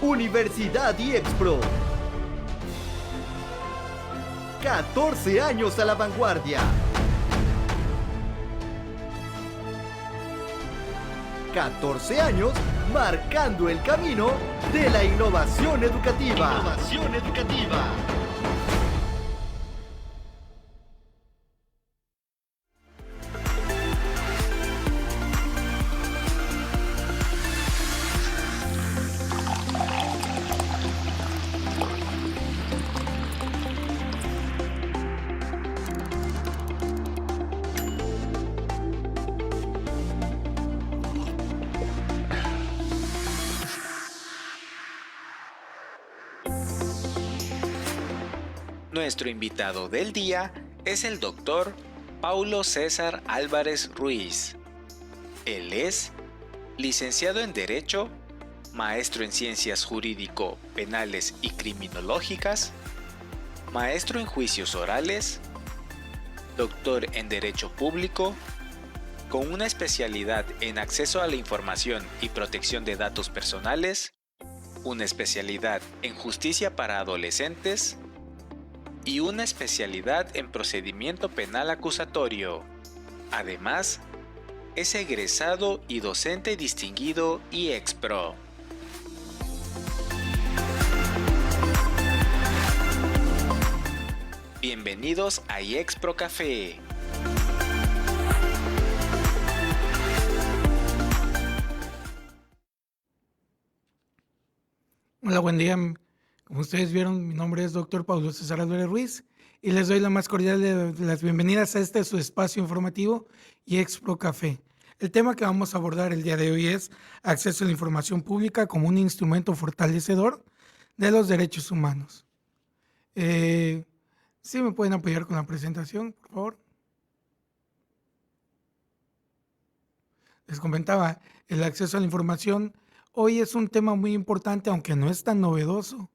Universidad IEXPRO. 14 años a la vanguardia. 14 años marcando el camino de la innovación educativa. Innovación educativa. Nuestro invitado del día es el doctor Paulo César Álvarez Ruiz. Él es licenciado en Derecho, maestro en Ciencias Jurídico, Penales y Criminológicas, maestro en Juicios Orales, doctor en Derecho Público, con una especialidad en Acceso a la Información y Protección de Datos Personales, una especialidad en Justicia para Adolescentes, y una especialidad en Procedimiento Penal Acusatorio. Además, es egresado y docente distinguido IEXPRO. Bienvenidos a IEXPRO Café. Hola, buen día. Como ustedes vieron, mi nombre es Dr. Paulo César Álvarez Ruiz y les doy la más cordial de las bienvenidas a este su espacio informativo IEXPRO Café. El tema que vamos a abordar el día de hoy es acceso a la información pública como un instrumento fortalecedor de los derechos humanos. ¿Sí me pueden apoyar con la presentación, por favor? Les comentaba, el acceso a la información hoy es un tema muy importante, aunque no es tan novedoso,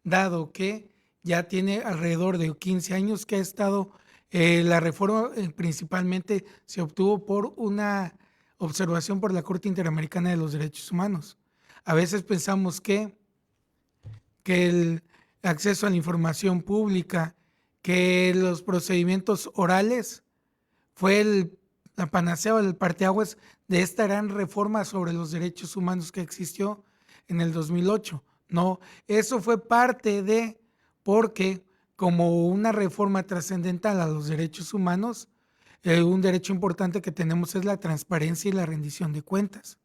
dado que ya tiene alrededor de 15 años que ha estado la reforma, principalmente se obtuvo por una observación por la Corte Interamericana de los Derechos Humanos. A veces pensamos que el acceso a la información pública, que los procedimientos orales fue la panacea o el parteaguas de esta gran reforma sobre los derechos humanos que existió en el 2008. No, eso fue parte de, porque como una reforma trascendental a los derechos humanos, un derecho importante que tenemos es la transparencia y la rendición de cuentas.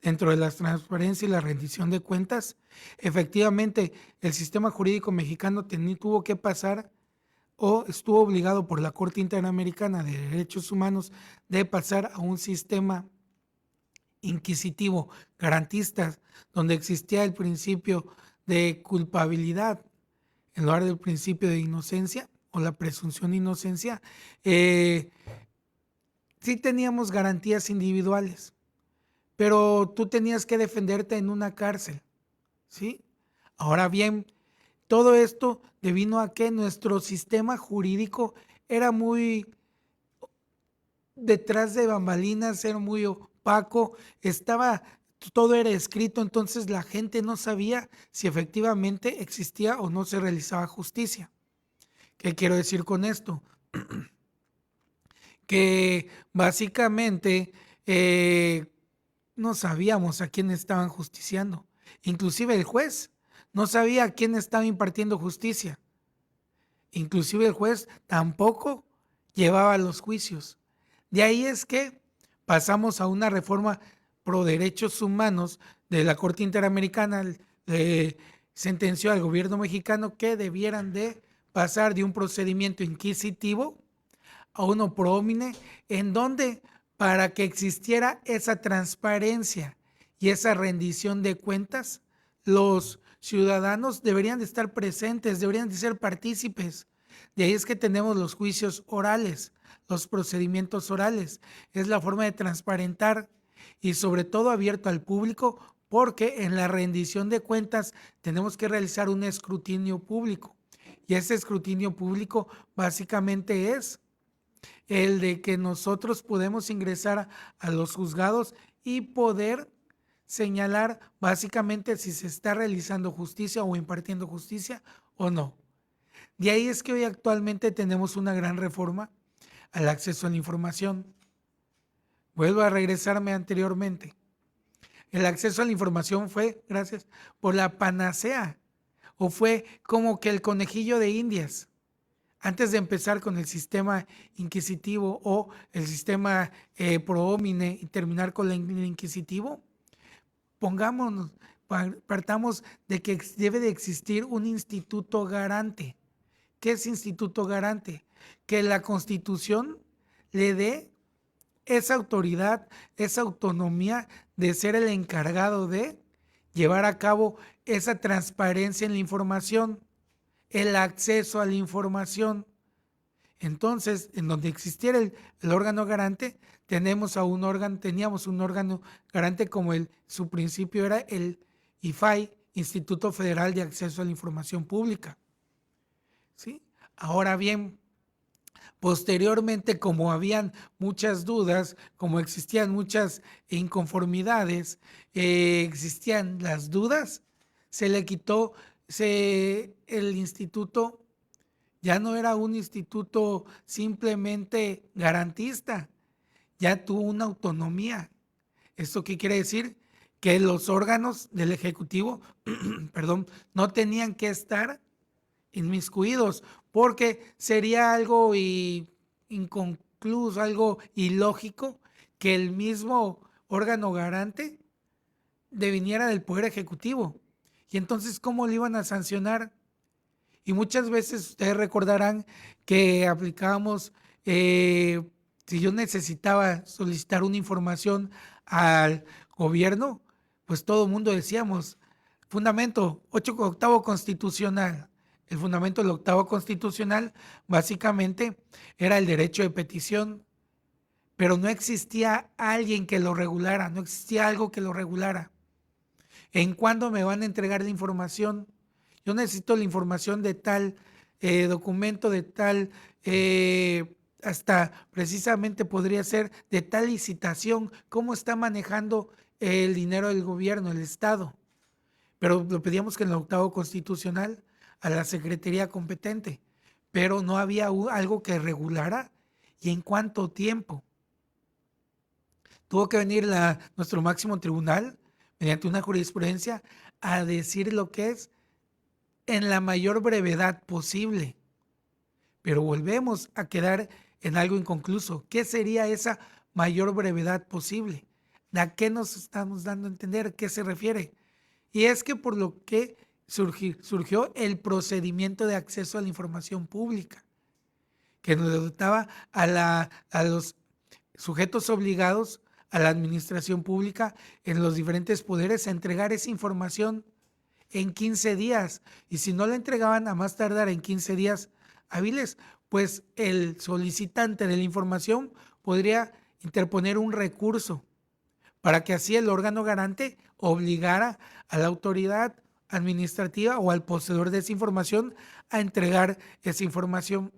Dentro de la transparencia y la rendición de cuentas, efectivamente, el sistema jurídico mexicano tuvo que pasar o estuvo obligado por la Corte Interamericana de Derechos Humanos de pasar a un sistema inquisitivo, garantista, donde existía el principio de culpabilidad en lugar del principio de inocencia o la presunción de inocencia. Sí teníamos garantías individuales, pero tú tenías que defenderte en una cárcel, ¿sí? Ahora bien, todo esto devino a que nuestro sistema jurídico era muy detrás de bambalinas, era muy opaco, todo era escrito, entonces la gente no sabía si efectivamente existía o no se realizaba justicia. ¿Qué quiero decir con esto? Que básicamente no sabíamos a quién estaban justiciando. Inclusive el juez no sabía a quién estaba impartiendo justicia. Inclusive el juez tampoco llevaba los juicios. De ahí es que pasamos a una reforma pro derechos humanos de la Corte Interamericana, sentenció al gobierno mexicano que debieran de pasar de un procedimiento inquisitivo a uno pro homine, en donde para que existiera esa transparencia y esa rendición de cuentas, los ciudadanos deberían de estar presentes, deberían de ser partícipes. De ahí es que tenemos los juicios orales, los procedimientos orales. Es la forma de transparentar y sobre todo abierto al público, porque en la rendición de cuentas tenemos que realizar un escrutinio público. Y ese escrutinio público básicamente es el de que nosotros podemos ingresar a los juzgados y poder señalar básicamente si se está realizando justicia o impartiendo justicia o no. De ahí es que hoy actualmente tenemos una gran reforma al acceso a la información. Vuelvo a regresarme anteriormente. El acceso a la información fue, gracias, por la panacea, o fue como que el conejillo de Indias. Antes de empezar con el sistema inquisitivo o el sistema pro homine y terminar con el inquisitivo, pongámonos, partamos de que debe de existir un instituto garante. ¿Qué es instituto garante? Que la Constitución le dé esa autoridad, esa autonomía de ser el encargado de llevar a cabo esa transparencia en la información, el acceso a la información. Entonces, en donde existiera el órgano garante, teníamos un órgano garante como su principio era el IFAI, Instituto Federal de Acceso a la Información Pública. ¿Sí? Ahora bien, posteriormente, como habían muchas dudas, como existían muchas inconformidades, existían las dudas, se le quitó el instituto. Ya no era un instituto simplemente garantista, ya tuvo una autonomía. ¿Esto qué quiere decir? Que los órganos del Ejecutivo, perdón, no tenían que estar inmiscuidos, porque sería algo inconcluso, algo ilógico que el mismo órgano garante deviniera del Poder Ejecutivo. Y entonces, ¿cómo lo iban a sancionar? Y muchas veces ustedes recordarán que aplicábamos, si yo necesitaba solicitar una información al gobierno, pues todo el mundo decíamos, fundamento, octavo constitucional. El fundamento del octavo constitucional básicamente era el derecho de petición, pero no existía alguien que lo regulara, no existía algo que lo regulara. ¿En cuándo me van a entregar la información? Yo necesito la información de tal documento, de tal, hasta precisamente podría ser de tal licitación, cómo está manejando el dinero del gobierno, el Estado. Pero lo pedíamos que en el octavo constitucional a la Secretaría competente, pero no había algo que regulara y en cuánto tiempo. Tuvo que venir nuestro máximo tribunal, mediante una jurisprudencia, a decir lo que es en la mayor brevedad posible. Pero volvemos a quedar en algo inconcluso. ¿Qué sería esa mayor brevedad posible? ¿A qué nos estamos dando a entender? ¿A qué se refiere? Y es que por lo que surgió el procedimiento de acceso a la información pública, que nos dotaba a los sujetos obligados a la administración pública en los diferentes poderes a entregar esa información en 15 días. Y si no la entregaban a más tardar en 15 días hábiles, pues el solicitante de la información podría interponer un recurso para que así el órgano garante obligara a la autoridad administrativa o al poseedor de esa información a entregar esa información.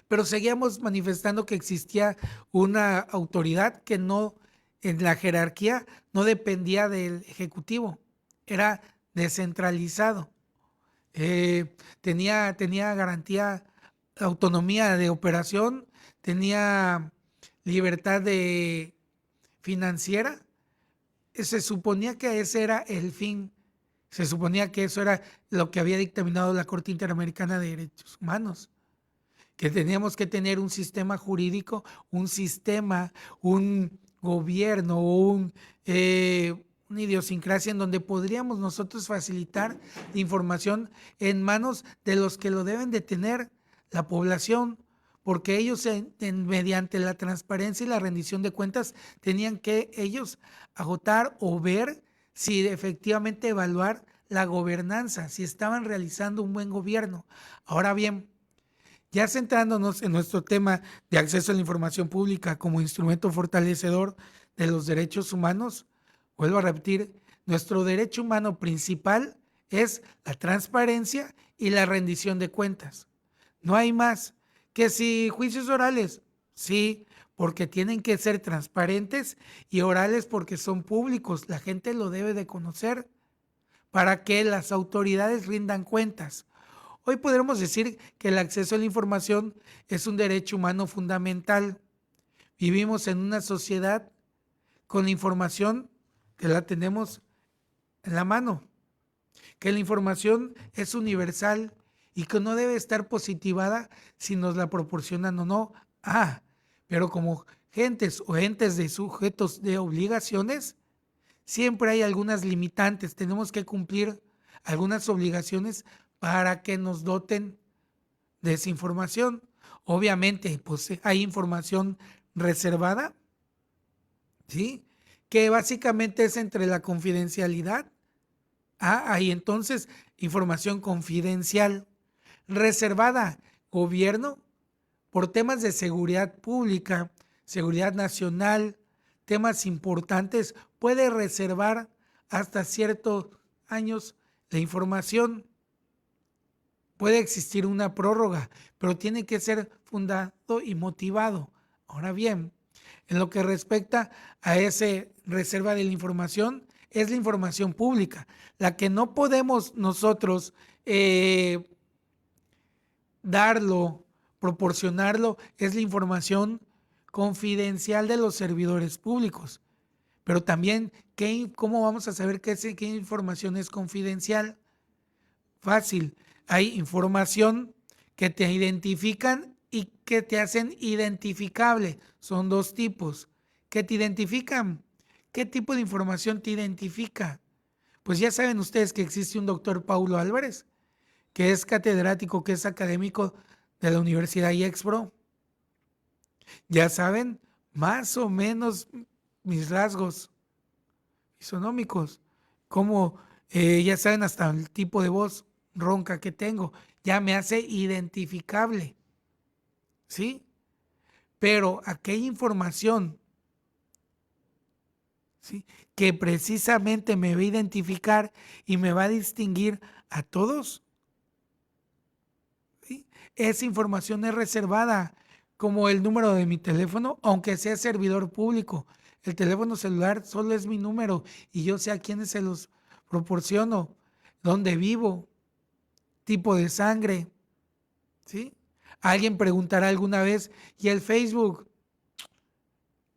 Pero seguíamos manifestando que existía una autoridad que no, en la jerarquía, no dependía del Ejecutivo, era descentralizado. Tenía garantía, autonomía de operación, tenía libertad financiera. Se suponía que ese era el fin, se suponía que eso era lo que había dictaminado la Corte Interamericana de Derechos Humanos, que teníamos que tener un sistema jurídico, un sistema, un gobierno, una idiosincrasia en donde podríamos nosotros facilitar información en manos de los que lo deben de tener, la población, porque ellos mediante la transparencia y la rendición de cuentas tenían que ellos agotar o ver si efectivamente evaluar la gobernanza, si estaban realizando un buen gobierno. Ahora bien, ya centrándonos en nuestro tema de acceso a la información pública como instrumento fortalecedor de los derechos humanos, vuelvo a repetir, nuestro derecho humano principal es la transparencia y la rendición de cuentas. No hay más. Que si juicios orales, sí, porque tienen que ser transparentes, y orales porque son públicos. La gente lo debe de conocer para que las autoridades rindan cuentas. Hoy podremos decir que el acceso a la información es un derecho humano fundamental. Vivimos en una sociedad con la información que la tenemos en la mano, que la información es universal y que no debe estar positivada si nos la proporcionan o no. Pero como gentes o entes de sujetos de obligaciones, siempre hay algunas limitantes. Tenemos que cumplir algunas obligaciones para que nos doten de esa información. Obviamente, pues hay información reservada, ¿sí? Que básicamente es entre la confidencialidad. Hay entonces información confidencial. Reservada, gobierno, por temas de seguridad pública, seguridad nacional, temas importantes, puede reservar hasta ciertos años la información. Puede existir una prórroga, pero tiene que ser fundado y motivado. Ahora bien, en lo que respecta a esa reserva de la información, es la información pública. La que no podemos nosotros darlo, proporcionarlo, es la información confidencial de los servidores públicos. Pero también, ¿cómo vamos a saber qué información es confidencial? Fácil. Hay información que te identifican y que te hacen identificable. Son dos tipos. ¿Qué te identifican? ¿Qué tipo de información te identifica? Pues ya saben ustedes que existe un doctor Paulo Álvarez, que es catedrático, que es académico de la Universidad IEXPRO. Ya saben más o menos mis rasgos fisonómicos, como ya saben hasta el tipo de voz ronca que tengo, ya me hace identificable, ¿sí? Pero aquella información, ¿sí?, que precisamente me va a identificar y me va a distinguir a todos, ¿sí? Esa información es reservada, como el número de mi teléfono, aunque sea servidor público. El teléfono celular solo es mi número y yo sé a quiénes se los proporciono, dónde vivo, tipo de sangre, ¿sí? Alguien preguntará alguna vez, ¿y el Facebook?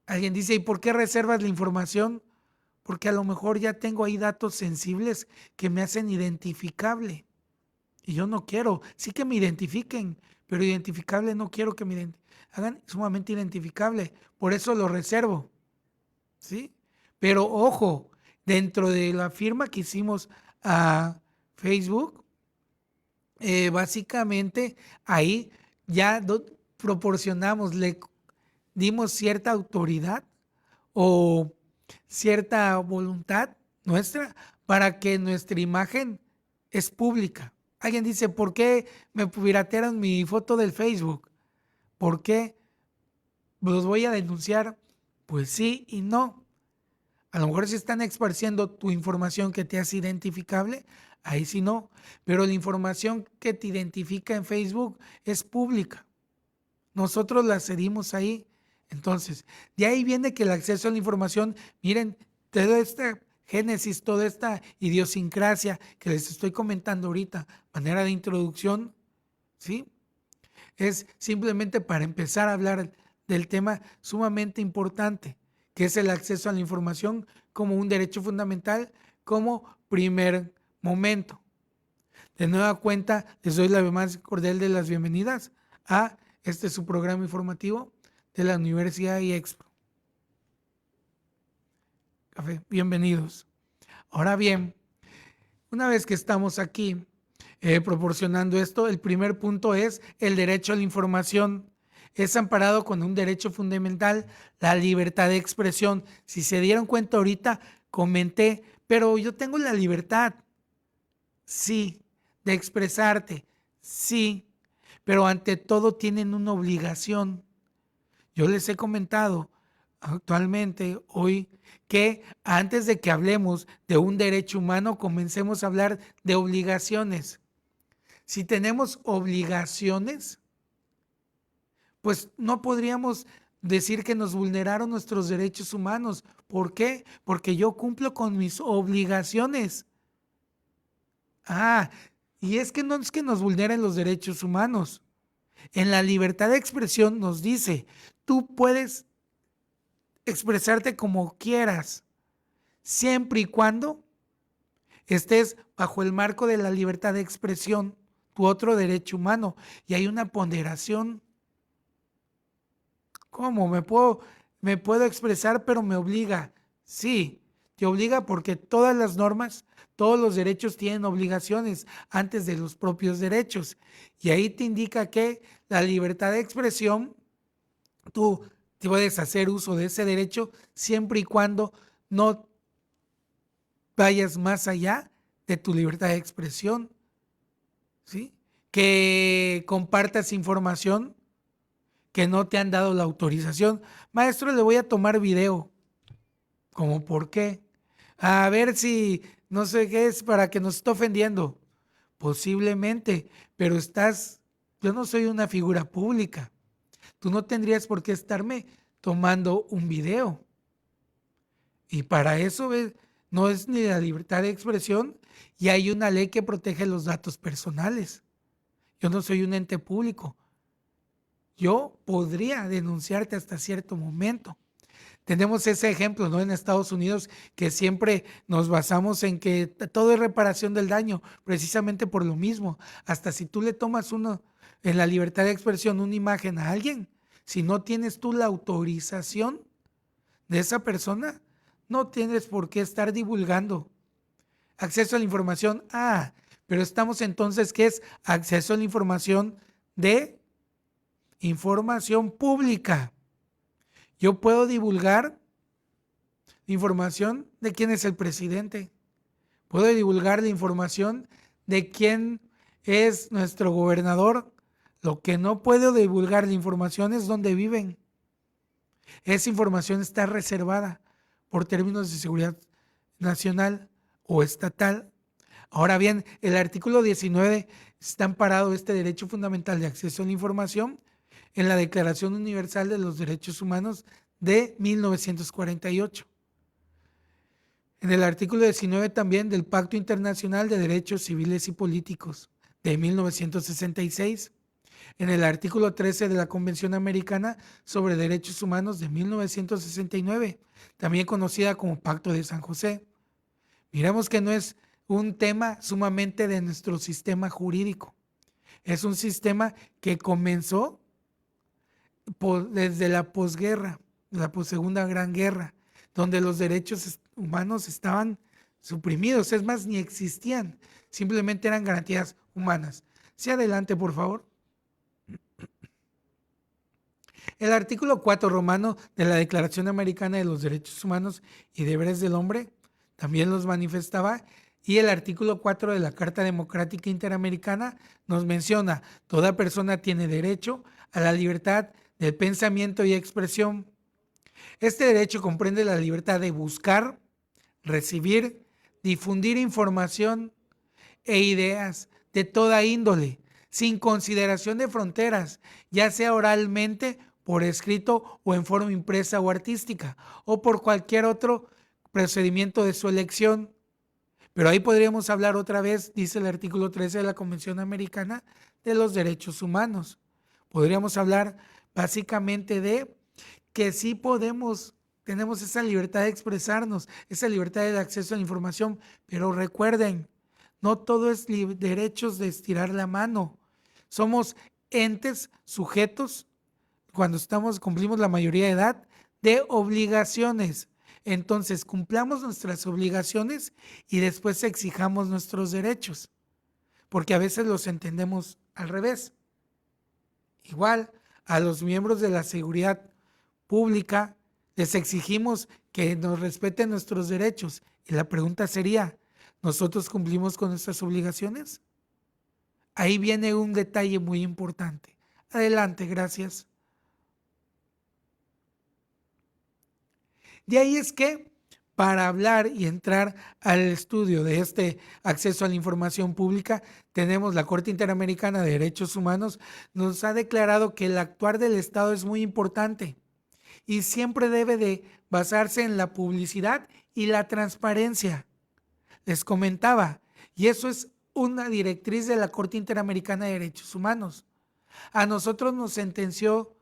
Alguien dice, ¿y por qué reservas la información? Porque a lo mejor ya tengo ahí datos sensibles que me hacen identificable. Y yo no quiero, sí que me identifiquen, pero identificable no quiero que me hagan sumamente identificable. Por eso lo reservo, ¿sí? Pero ojo, dentro de la firma que hicimos a Facebook, básicamente ahí ya proporcionamos, le dimos cierta autoridad o cierta voluntad nuestra para que nuestra imagen es pública. Alguien dice, ¿por qué me piratearon mi foto del Facebook? ¿Por qué los voy a denunciar? Pues sí y no. A lo mejor si están esparciendo tu información que te hace identificable, ahí sí no. Pero la información que te identifica en Facebook es pública. Nosotros la cedimos ahí. Entonces, de ahí viene que el acceso a la información, miren, toda esta génesis, toda esta idiosincrasia que les estoy comentando ahorita, manera de introducción, ¿sí? Es simplemente para empezar a hablar del tema sumamente importante, que es el acceso a la información como un derecho fundamental, como primer momento. De nueva cuenta, les doy la más cordial de las bienvenidas a su programa informativo de la Universidad IEXPRO. Café, bienvenidos. Ahora bien, una vez que estamos aquí proporcionando esto, el primer punto es el derecho a la información. Es amparado con un derecho fundamental, la libertad de expresión. Si se dieron cuenta ahorita, comenté, pero yo tengo la libertad, sí, de expresarte, sí, pero ante todo tienen una obligación. Yo les he comentado actualmente, hoy, que antes de que hablemos de un derecho humano, comencemos a hablar de obligaciones. Si tenemos obligaciones, pues no podríamos decir que nos vulneraron nuestros derechos humanos. ¿Por qué? Porque yo cumplo con mis obligaciones. Ah, y es que no es que nos vulneren los derechos humanos. En la libertad de expresión nos dice, tú puedes expresarte como quieras, siempre y cuando estés bajo el marco de la libertad de expresión, tu otro derecho humano. Y hay una ponderación. ¿Cómo? Me puedo expresar, pero me obliga. Sí, te obliga porque todas las normas, todos los derechos tienen obligaciones antes de los propios derechos. Y ahí te indica que la libertad de expresión, tú puedes hacer uso de ese derecho siempre y cuando no vayas más allá de tu libertad de expresión, ¿sí? Que compartas información que no te han dado la autorización. Maestro, le voy a tomar video. ¿Cómo por qué? A ver si no sé qué es para que nos esté ofendiendo. Posiblemente, pero yo no soy una figura pública. Tú no tendrías por qué estarme tomando un video. Y para eso no es ni la libertad de expresión y hay una ley que protege los datos personales. Yo no soy un ente público. Yo podría denunciarte hasta cierto momento. Tenemos ese ejemplo, ¿no? En Estados Unidos, que siempre nos basamos en que todo es reparación del daño, precisamente por lo mismo. Hasta si tú le tomas en la libertad de expresión una imagen a alguien, si no tienes tú la autorización de esa persona, no tienes por qué estar divulgando. Acceso a la información, pero estamos entonces, ¿qué es acceso a la información de información pública? Yo puedo divulgar información de quién es el presidente. Puedo divulgar la información de quién es nuestro gobernador. Lo que no puedo divulgar la información es dónde viven. Esa información está reservada por términos de seguridad nacional o estatal. Ahora bien, el artículo 19 está amparado este derecho fundamental de acceso a la información en la Declaración Universal de los Derechos Humanos de 1948. En el artículo 19 también del Pacto Internacional de Derechos Civiles y Políticos de 1966. En el artículo 13 de la Convención Americana sobre Derechos Humanos de 1969, también conocida como Pacto de San José. Miremos que no es un tema sumamente de nuestro sistema jurídico. Es un sistema que comenzó desde la posguerra, la Segunda Gran Guerra, donde los derechos humanos estaban suprimidos, es más, ni existían, simplemente eran garantías humanas. Sí, adelante, por favor. El artículo 4 romano de la Declaración Americana de los Derechos Humanos y Deberes del Hombre también los manifestaba, y el artículo 4 de la Carta Democrática Interamericana nos menciona: toda persona tiene derecho a la libertad del pensamiento y expresión. Este derecho comprende la libertad de buscar, recibir, difundir información e ideas de toda índole, sin consideración de fronteras, ya sea oralmente, por escrito o en forma impresa o artística, o por cualquier otro procedimiento de su elección. Pero ahí podríamos hablar otra vez, dice el artículo 13 de la Convención Americana de los Derechos Humanos. Podríamos hablar básicamente de que sí tenemos esa libertad de expresarnos, esa libertad de acceso a la información, pero recuerden, no todo es derechos de estirar la mano. Somos entes sujetos, cuando cumplimos la mayoría de edad, de obligaciones. Entonces, cumplamos nuestras obligaciones y después exijamos nuestros derechos, porque a veces los entendemos al revés. Igual, a los miembros de la seguridad pública les exigimos que nos respeten nuestros derechos. Y la pregunta sería, ¿nosotros cumplimos con nuestras obligaciones? Ahí viene un detalle muy importante. Adelante, gracias. De ahí es que para hablar y entrar al estudio de este acceso a la información pública, tenemos la Corte Interamericana de Derechos Humanos, nos ha declarado que el actuar del Estado es muy importante y siempre debe de basarse en la publicidad y la transparencia. Les comentaba, y eso es una directriz de la Corte Interamericana de Derechos Humanos. A nosotros nos sentenció,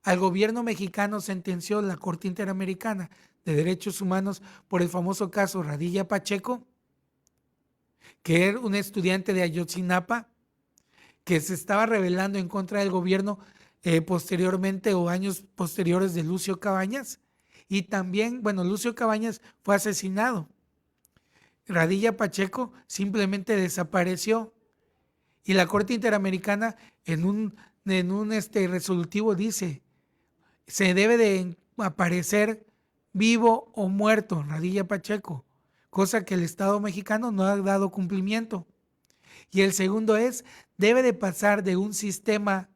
al gobierno mexicano sentenció la Corte Interamericana de Derechos Humanos por el famoso caso Radilla Pacheco, que era un estudiante de Ayotzinapa que se estaba rebelando en contra del gobierno posteriormente o años posteriores de Lucio Cabañas. Y también, bueno, Lucio Cabañas fue asesinado. Radilla Pacheco simplemente desapareció. Y la Corte Interamericana en un resolutivo dice, se debe de aparecer vivo o muerto Radilla Pacheco, cosa que el Estado mexicano no ha dado cumplimiento. Y el segundo es, debe de pasar de un sistema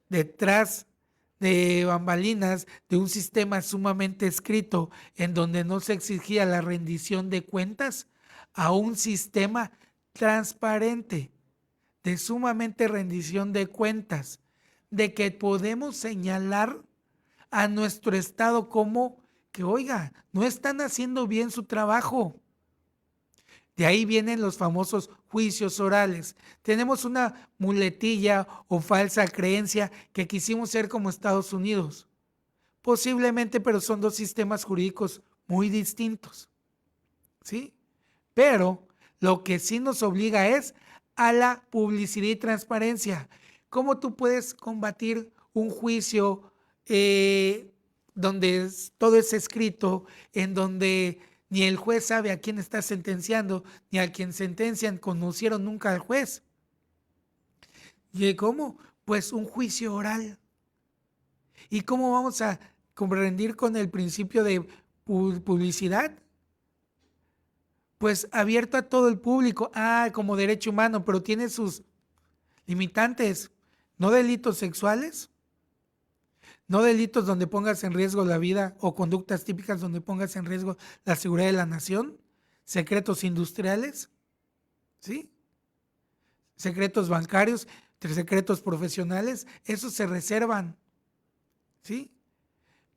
detrás de bambalinas, de un sistema sumamente escrito en donde no se exigía la rendición de cuentas, a un sistema transparente, de sumamente rendición de cuentas, de que podemos señalar a nuestro Estado como que, oiga, no están haciendo bien su trabajo. De ahí vienen los famosos juicios orales. Tenemos una muletilla o falsa creencia que quisimos ser como Estados Unidos. Posiblemente, pero son dos sistemas jurídicos muy distintos. ¿Sí? Pero lo que sí nos obliga es a la publicidad y transparencia. ¿Cómo tú puedes combatir un juicio donde todo es escrito, en donde ni el juez sabe a quién está sentenciando, ni a quien sentencian conocieron nunca al juez? ¿Y cómo? Pues un juicio oral. ¿Y cómo vamos a comprender con el principio de publicidad? Pues abierto a todo el público, como derecho humano, pero tiene sus limitantes. No delitos sexuales, no delitos donde pongas en riesgo la vida o conductas típicas donde pongas en riesgo la seguridad de la nación, secretos industriales, ¿sí? Secretos bancarios, secretos profesionales, esos se reservan, ¿sí?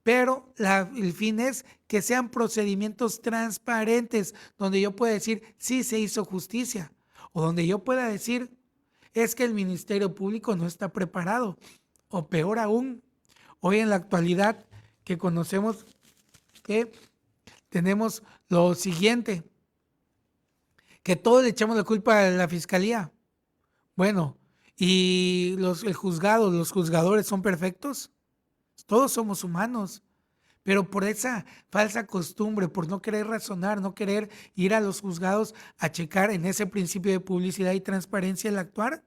Pero el fin es que sean procedimientos transparentes, donde yo pueda decir, sí se hizo justicia, o donde yo pueda decir, es que el Ministerio Público no está preparado, o peor aún, hoy en la actualidad que conocemos que tenemos lo siguiente, que todos le echamos la culpa a la Fiscalía. Bueno, ¿y el juzgado, los juzgadores son perfectos? Todos somos humanos, pero por esa falsa costumbre, por no querer razonar, no querer ir a los juzgados a checar en ese principio de publicidad y transparencia el actuar,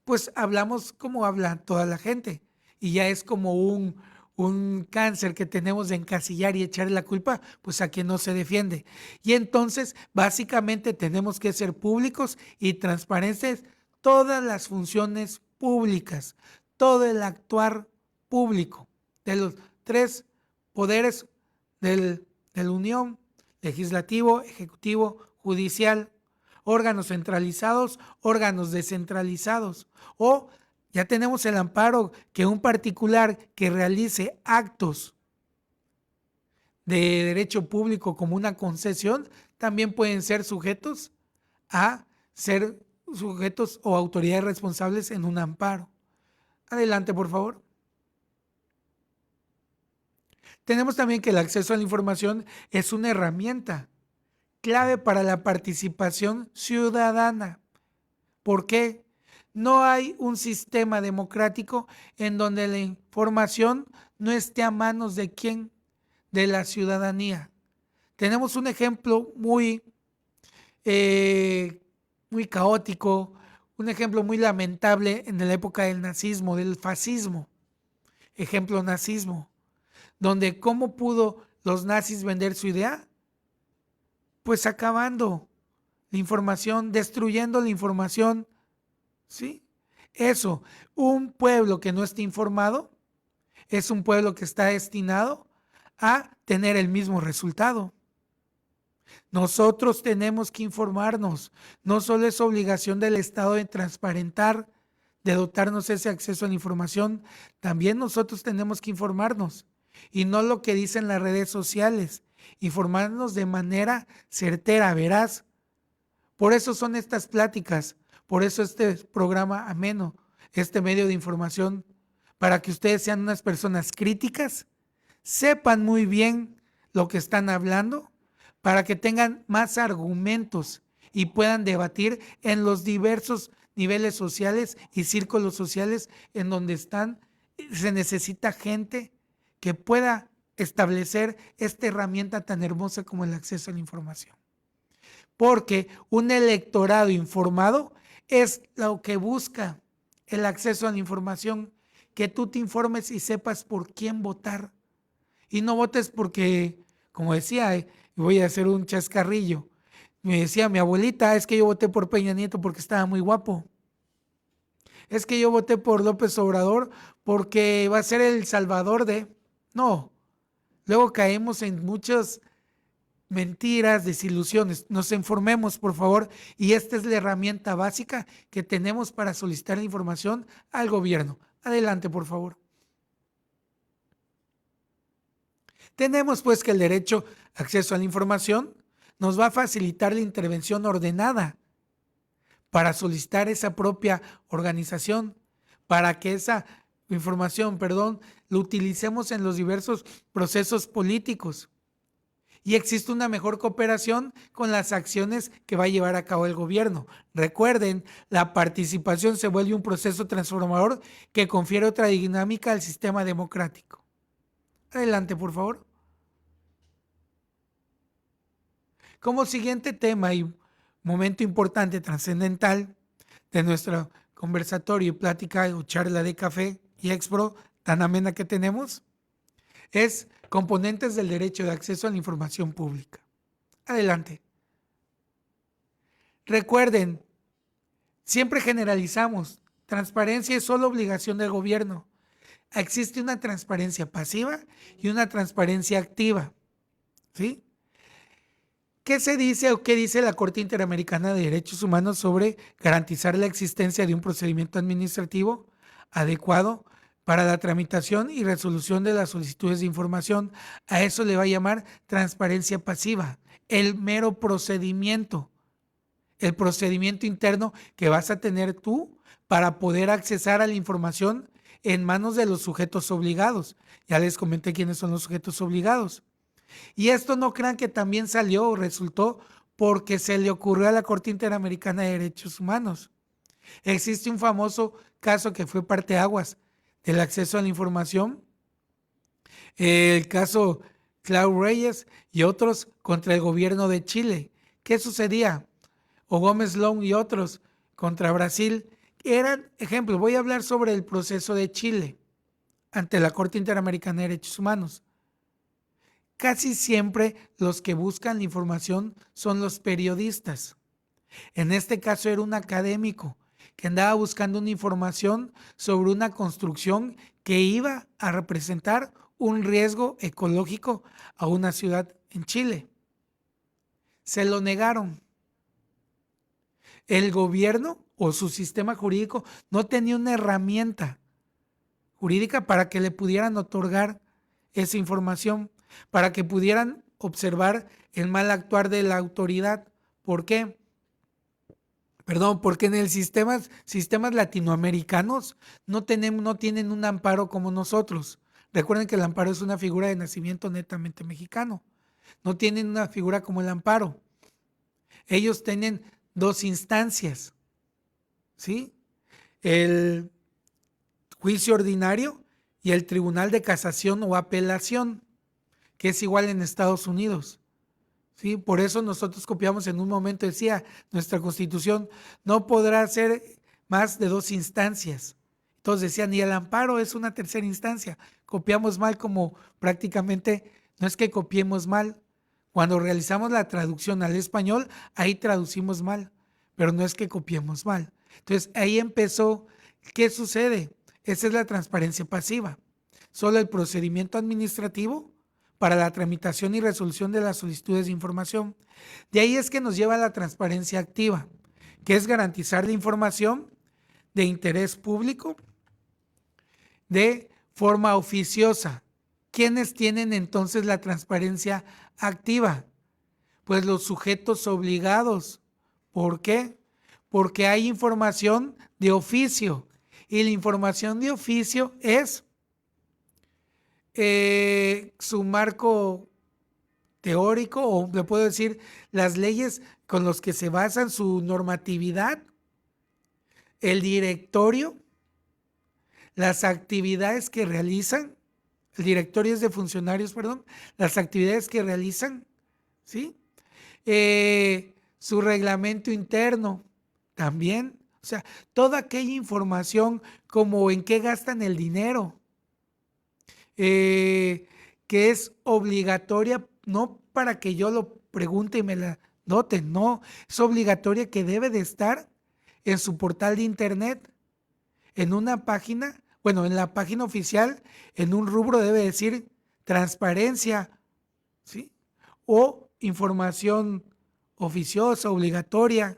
pues hablamos como habla toda la gente y ya es como un cáncer que tenemos de encasillar y echarle la culpa pues a quien no se defiende. Y entonces básicamente tenemos que ser públicos y transparentes todas las funciones públicas, todo el actuar público de los tres poderes de la Unión: legislativo, ejecutivo, judicial, órganos centralizados, órganos descentralizados. O ya tenemos el amparo que un particular que realice actos de derecho público como una concesión también pueden ser sujetos o autoridades responsables en un amparo. Adelante, por favor. Tenemos también que el acceso a la información es una herramienta clave para la participación ciudadana. ¿Por qué? No hay un sistema democrático en donde la información no esté a manos de quién, de la ciudadanía. Tenemos un ejemplo muy caótico, un ejemplo muy lamentable en la época del nazismo, del fascismo. Ejemplo nazismo, donde ¿cómo pudo los nazis vender su idea? Pues acabando la información, destruyendo la información, ¿sí? Eso, un pueblo que no esté informado es un pueblo que está destinado a tener el mismo resultado. Nosotros tenemos que informarnos, no solo es obligación del Estado de transparentar, de dotarnos ese acceso a la información, también nosotros tenemos que informarnos. y no lo que dicen las redes sociales. Informarnos de manera certera, veraz. Por eso son estas pláticas, por eso este programa ameno, este medio de información, para que ustedes sean unas personas críticas, sepan muy bien lo que están hablando, para que tengan más argumentos y puedan debatir en los diversos niveles sociales y círculos sociales en donde están. Se necesita gente que pueda establecer esta herramienta tan hermosa como el acceso a la información. Porque un electorado informado es lo que busca el acceso a la información, que tú te informes y sepas por quién votar. Y no votes porque, como decía, voy a hacer un chascarrillo, me decía mi abuelita, es que yo voté por Peña Nieto porque estaba muy guapo. Es que yo voté por López Obrador porque va a ser el salvador de... No, luego caemos en muchas mentiras, desilusiones. Nos informemos, por favor, y esta es la herramienta básica que tenemos para solicitar la información al gobierno. Adelante, por favor. Tenemos pues que el derecho a acceso a la información nos va a facilitar la intervención ordenada para solicitar esa propia organización, para que esa información, lo utilicemos en los diversos procesos políticos. Y existe una mejor cooperación con las acciones que va a llevar a cabo el gobierno. Recuerden, la participación se vuelve un proceso transformador que confiere otra dinámica al sistema democrático. Adelante, por favor. Como siguiente tema y momento importante, trascendental de nuestro conversatorio y plática o charla de café y expro tan amena que tenemos, es componentes del derecho de acceso a la información pública. Adelante. Recuerden, siempre generalizamos, transparencia es solo obligación del gobierno. Existe una transparencia pasiva y una transparencia activa. ¿Sí? ¿Qué se dice o qué dice la Corte Interamericana de Derechos Humanos sobre garantizar la existencia de un procedimiento administrativo adecuado para la tramitación y resolución de las solicitudes de información? A eso le va a llamar transparencia pasiva, el mero procedimiento, el procedimiento interno que vas a tener tú para poder accesar a la información en manos de los sujetos obligados. Ya les comenté quiénes son los sujetos obligados. Y esto no crean que también salió o resultó porque se le ocurrió a la Corte Interamericana de Derechos Humanos. Existe un famoso caso que fue parteaguas del acceso a la información, el caso Clau Reyes y otros contra el gobierno de Chile. ¿Qué sucedía? O Gómez Long y otros contra Brasil. Eran ejemplos. Voy a hablar sobre el proceso de Chile ante la Corte Interamericana de Derechos Humanos. Casi siempre los que buscan la información son los periodistas. En este caso era un académico que andaba buscando una información sobre una construcción que iba a representar un riesgo ecológico a una ciudad en Chile. Se lo negaron. El gobierno o su sistema jurídico no tenía una herramienta jurídica para que le pudieran otorgar esa información, para que pudieran observar el mal actuar de la autoridad. ¿Por qué? Porque en el sistemas latinoamericanos no tienen un amparo como nosotros. Recuerden que el amparo es una figura de nacimiento netamente mexicano. No tienen una figura como el amparo. Ellos tienen dos instancias, ¿sí? El juicio ordinario y el tribunal de casación o apelación, que es igual en Estados Unidos. ¿Sí? Por eso nosotros copiamos en un momento, decía nuestra Constitución, no podrá ser más de dos instancias. Entonces decían, y el amparo es una tercera instancia. Copiamos mal, como prácticamente, no es que copiemos mal. Cuando realizamos la traducción al español, ahí traducimos mal, pero no es que copiemos mal. Entonces ahí empezó, ¿qué sucede? Esa es la transparencia pasiva. Solo el procedimiento administrativo para la tramitación y resolución de las solicitudes de información. De ahí es que nos lleva a la transparencia activa, que es garantizar la información de interés público de forma oficiosa, ¿quiénes tienen entonces la transparencia activa? Pues los sujetos obligados. ¿Por qué? Porque hay información de oficio. Y la información de oficio es su marco teórico, o le puedo decir las leyes con los que se basan su normatividad, el directorio, las actividades que realizan, el directorio es de funcionarios, perdón, las actividades que realizan, ¿sí? Su reglamento interno también, o sea, toda aquella información como en qué gastan el dinero, que es obligatoria, no para que yo lo pregunte y me la noten, no, es obligatoria, que debe de estar en su portal de internet, en una página, bueno, en la página oficial, en un rubro debe decir transparencia, ¿sí? O información oficiosa, obligatoria.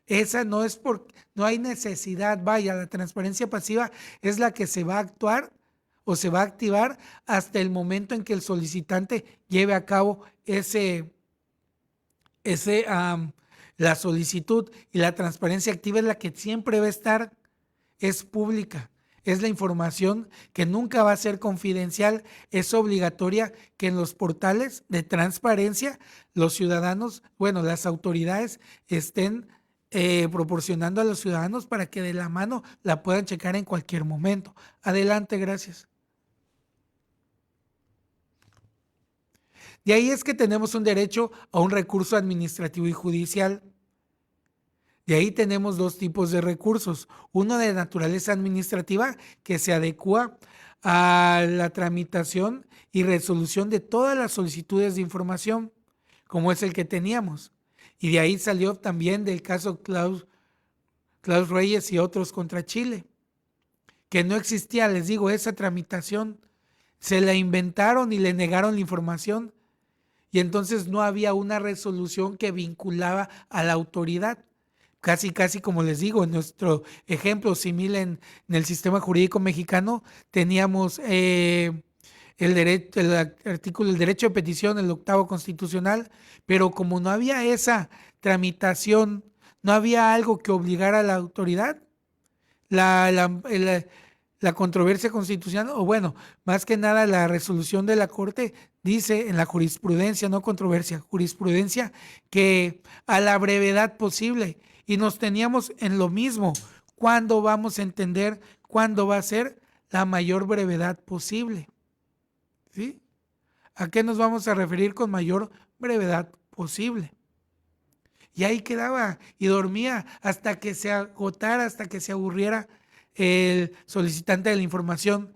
Esa no es porque no hay necesidad, vaya, la transparencia pasiva es la que se va a actuar o se va a activar hasta el momento en que el solicitante lleve a cabo la solicitud, y la transparencia activa es la que siempre va a estar, es pública, es la información que nunca va a ser confidencial, es obligatoria que en los portales de transparencia los ciudadanos, bueno, las autoridades estén proporcionando a los ciudadanos para que de la mano la puedan checar en cualquier momento. Adelante, gracias. De ahí es que tenemos un derecho a un recurso administrativo y judicial. De ahí tenemos dos tipos de recursos. Uno de naturaleza administrativa, que se adecua a la tramitación y resolución de todas las solicitudes de información, como es el que teníamos. Y de ahí salió también del caso Klaus Reyes y otros contra Chile, que no existía, les digo, esa tramitación. Se la inventaron y le negaron la información. Y entonces no había una resolución que vinculaba a la autoridad. Casi como les digo, en nuestro ejemplo similar en el sistema jurídico mexicano, teníamos el artículo del derecho de petición, el 8º constitucional, pero como no había esa tramitación, no había algo que obligara a la autoridad, la controversia constitucional, o bueno, más que nada la resolución de la Corte dice en la jurisprudencia, no controversia, jurisprudencia, que a la brevedad posible, y nos teníamos en lo mismo, ¿cuándo vamos a entender cuándo va a ser la mayor brevedad posible? ¿Sí? ¿A qué nos vamos a referir con mayor brevedad posible? Y ahí quedaba y dormía hasta que se agotara, hasta que se aburriera el solicitante de la información.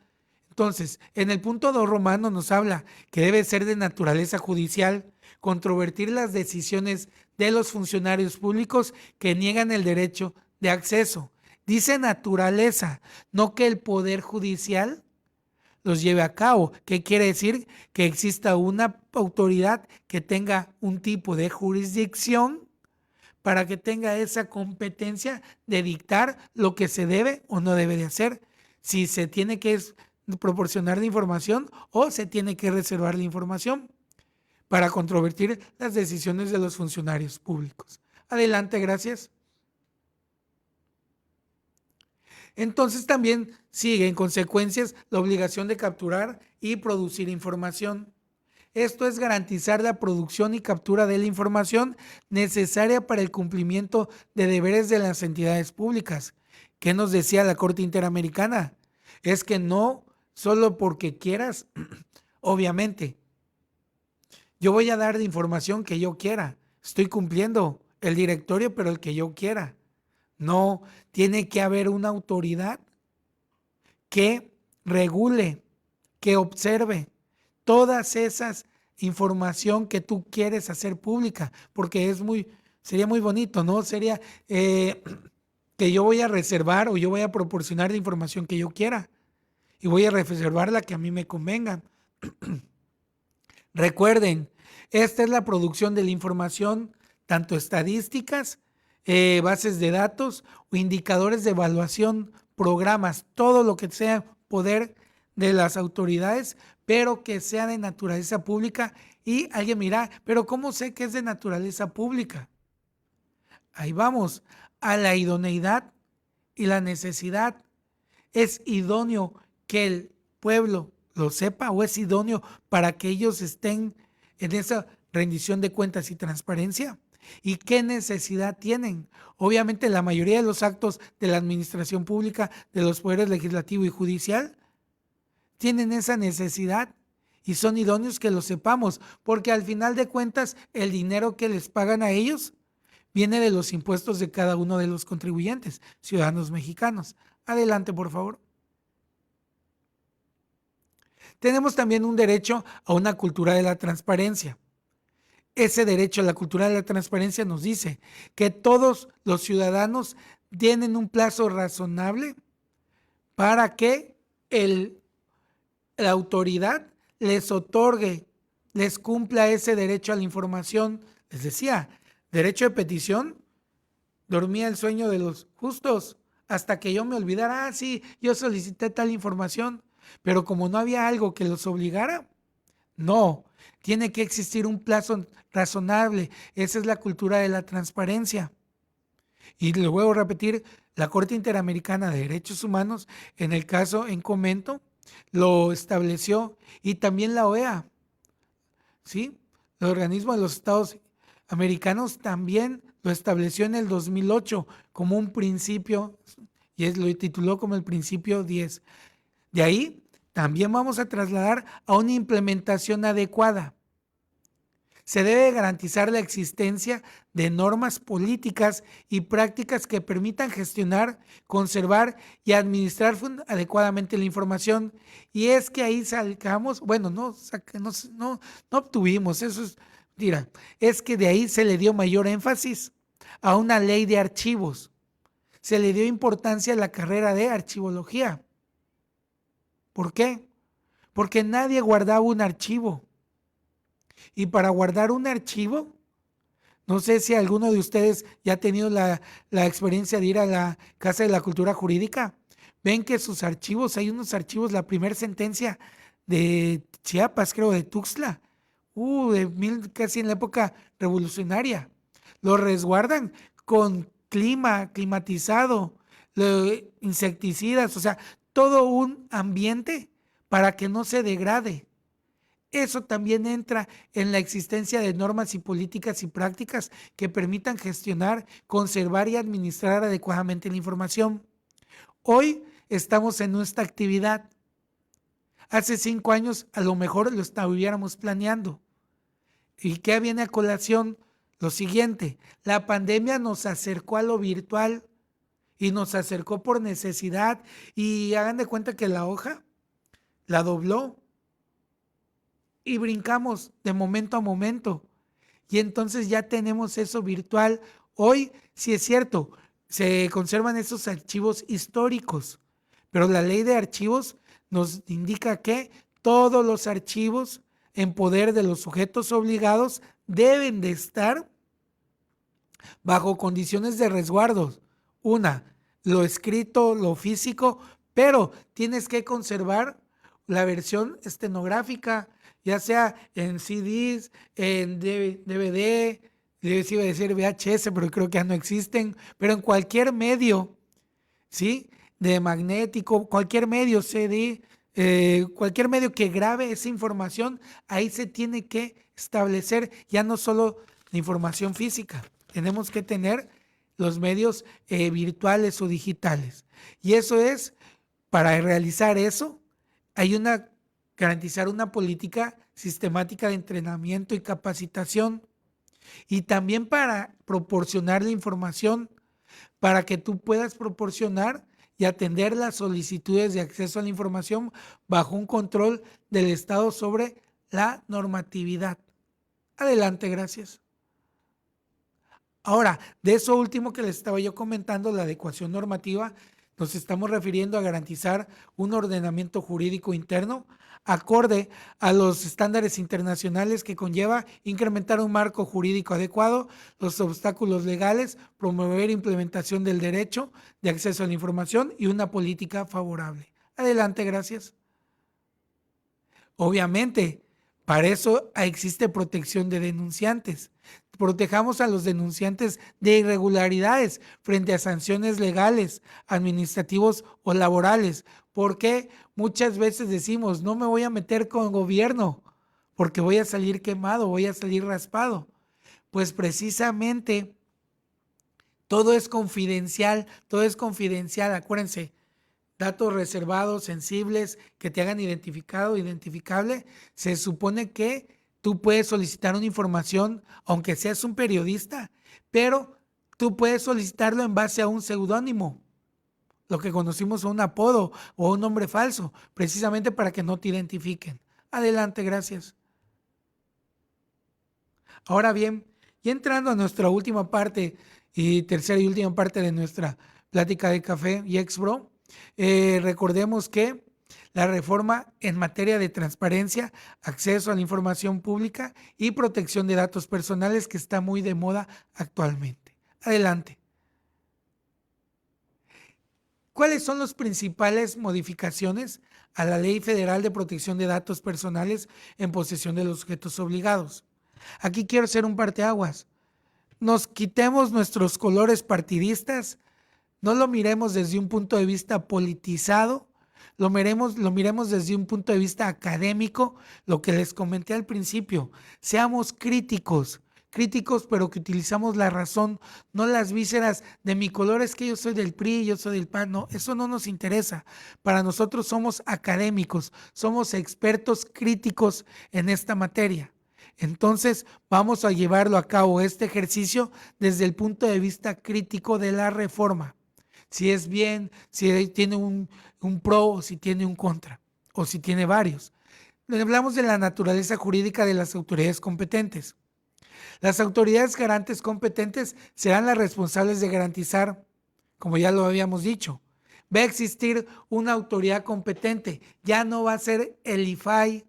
Entonces, en el punto 2 romano nos habla que debe ser de naturaleza judicial controvertir las decisiones de los funcionarios públicos que niegan el derecho de acceso. Dice naturaleza, no que el poder judicial los lleve a cabo. ¿Qué quiere decir? Que exista una autoridad que tenga un tipo de jurisdicción para que tenga esa competencia de dictar lo que se debe o no debe de hacer, si se tiene que proporcionar la información o se tiene que reservar la información para controvertir las decisiones de los funcionarios públicos. Adelante, gracias. Entonces también sigue en consecuencias la obligación de capturar y producir información. Esto es garantizar la producción y captura de la información necesaria para el cumplimiento de deberes de las entidades públicas. ¿Qué nos decía la Corte Interamericana? Es que no solo porque quieras, obviamente, yo voy a dar la información que yo quiera. Estoy cumpliendo el directorio, pero el que yo quiera. No, tiene que haber una autoridad que regule, que observe todas esas información que tú quieres hacer pública, porque sería muy bonito, ¿no? Sería que yo voy a reservar o yo voy a proporcionar la información que yo quiera y voy a reservar la que a mí me convenga. Recuerden, esta es la producción de la información, tanto estadísticas, bases de datos o indicadores de evaluación, programas, todo lo que sea poder de las autoridades pero que sea de naturaleza pública. Y alguien mira, pero ¿cómo sé que es de naturaleza pública? Ahí vamos, a la idoneidad y la necesidad. ¿Es idóneo que el pueblo lo sepa o es idóneo para que ellos estén en esa rendición de cuentas y transparencia? ¿Y qué necesidad tienen? Obviamente la mayoría de los actos de la administración pública, de los poderes legislativo y judicial, tienen esa necesidad y son idóneos que lo sepamos, porque al final de cuentas el dinero que les pagan a ellos viene de los impuestos de cada uno de los contribuyentes, ciudadanos mexicanos. Adelante, por favor. Tenemos también un derecho a una cultura de la transparencia. Ese derecho a la cultura de la transparencia nos dice que todos los ciudadanos tienen un plazo razonable para que la autoridad les otorgue, les cumpla ese derecho a la información. Les decía, derecho de petición, dormía el sueño de los justos hasta que yo me olvidara, sí, yo solicité tal información, pero como no había algo que los obligara, no, tiene que existir un plazo razonable. Esa es la cultura de la transparencia. Y le voy a repetir, la Corte Interamericana de Derechos Humanos, en el caso en comento, lo estableció, y también la OEA, ¿sí? El organismo de los Estados Americanos también lo estableció en el 2008 como un principio, y lo tituló como el principio 10. De ahí también vamos a trasladar a una implementación adecuada. Se debe garantizar la existencia de normas políticas y prácticas que permitan gestionar, conservar y administrar adecuadamente la información. Y es que ahí sacamos, bueno, no obtuvimos, eso es mentira, es que de ahí se le dio mayor énfasis a una ley de archivos. Se le dio importancia a la carrera de archivología. ¿Por qué? Porque nadie guardaba un archivo. Y para guardar un archivo, no sé si alguno de ustedes ya ha tenido la experiencia de ir a la Casa de la Cultura Jurídica. Ven que sus archivos, hay unos archivos, la primera sentencia de Chiapas, creo, de Tuxtla, casi en la época revolucionaria. Lo resguardan con climatizado, insecticidas, o sea, todo un ambiente para que no se degrade. Eso también entra en la existencia de normas y políticas y prácticas que permitan gestionar, conservar y administrar adecuadamente la información. Hoy estamos en nuestra actividad. Hace 5 años a lo mejor lo estuviéramos planeando. ¿Y qué viene a colación? Lo siguiente, la pandemia nos acercó a lo virtual y nos acercó por necesidad, y hagan de cuenta que la hoja la dobló y brincamos de momento a momento, y entonces ya tenemos eso virtual. Hoy sí es cierto, se conservan esos archivos históricos, pero la ley de archivos nos indica que todos los archivos en poder de los sujetos obligados deben de estar bajo condiciones de resguardo. Lo escrito, lo físico, pero tienes que conservar la versión estenográfica, ya sea en CDs, en DVD, les iba a decir VHS, pero creo que ya no existen, pero en cualquier medio, ¿sí? De magnético, cualquier medio CD, cualquier medio que grabe esa información, ahí se tiene que establecer ya no solo la información física, tenemos que tener los medios virtuales o digitales. Y eso es, para realizar eso, hay garantizar una política sistemática de entrenamiento y capacitación, y también para proporcionar la información, para que tú puedas proporcionar y atender las solicitudes de acceso a la información bajo un control del Estado sobre la normatividad. Adelante, gracias. Ahora, de eso último que les estaba yo comentando, la adecuación normativa, nos estamos refiriendo a garantizar un ordenamiento jurídico interno acorde a los estándares internacionales que conlleva incrementar un marco jurídico adecuado, los obstáculos legales, promover implementación del derecho de acceso a la información y una política favorable. Adelante, gracias. Obviamente, para eso existe protección de denunciantes. Protejamos a los denunciantes de irregularidades frente a sanciones legales, administrativos o laborales. Porque muchas veces decimos, no me voy a meter con el gobierno porque voy a salir quemado, voy a salir raspado. Pues precisamente todo es confidencial, acuérdense, datos reservados, sensibles, que te hagan identificable, se supone que tú puedes solicitar una información, aunque seas un periodista, pero tú puedes solicitarlo en base a un seudónimo, lo que conocimos a un apodo o un nombre falso, precisamente para que no te identifiquen. Adelante, gracias. Ahora bien, y entrando a nuestra última parte y tercera y última parte de nuestra plática de café y Exbro, recordemos que la reforma en materia de transparencia, acceso a la información pública y protección de datos personales que está muy de moda actualmente. Adelante. ¿Cuáles son las principales modificaciones a la Ley Federal de Protección de Datos Personales en posesión de los sujetos obligados? Aquí quiero hacer un parteaguas. Nos quitemos nuestros colores partidistas, no lo miremos desde un punto de vista politizado, lo miremos desde un punto de vista académico, lo que les comenté al principio. Seamos críticos pero que utilizamos la razón, no las vísceras de mi color es que yo soy del PRI, yo soy del PAN. No, eso no nos interesa. Para nosotros somos académicos, somos expertos críticos en esta materia. Entonces vamos a llevarlo a cabo este ejercicio desde el punto de vista crítico de la reforma. Si es bien, si tiene un pro o si tiene un contra o si tiene varios. Hablamos de la naturaleza jurídica de las autoridades competentes. Las autoridades garantes competentes serán las responsables de garantizar, como ya lo habíamos dicho, va a existir una autoridad competente, ya no va a ser el IFAI,